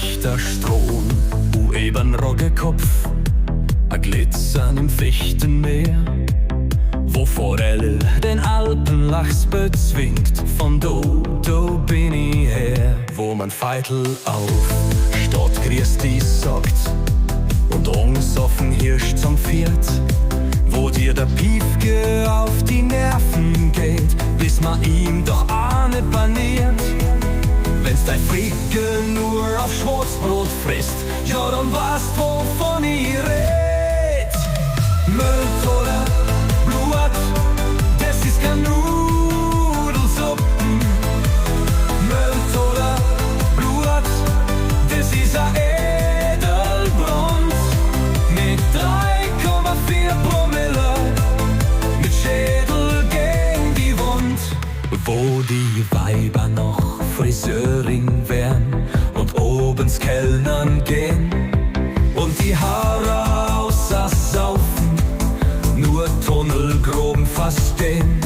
lichter Strom, eben Roggekopf, a glitzern im Fichtenmeer, wo Forell den Alpenlachs bezwingt. Von do bin ich her, wo man Feitel auf Stadt Christi sagt und unsoffen Hirsch zum Viert, wo dir der Piefke auf die Nerven geht, bis man ihm doch auch nicht paniert. Wenn's dein Fricke nur auf Schwarzbrot frisst, ja dann weißt wovon ich red. Mülltoller Blut, das ist kein Nudelsuppen. Mülltoller Blut, das ist ein Edelbrand mit 3,4 Promille, mit Schädel gegen die Wand. Wo die Weiber noch Friseurin werden und obens Kellnern gehen und die Haare aussaufen, nur Tunnelgroben fast stehen.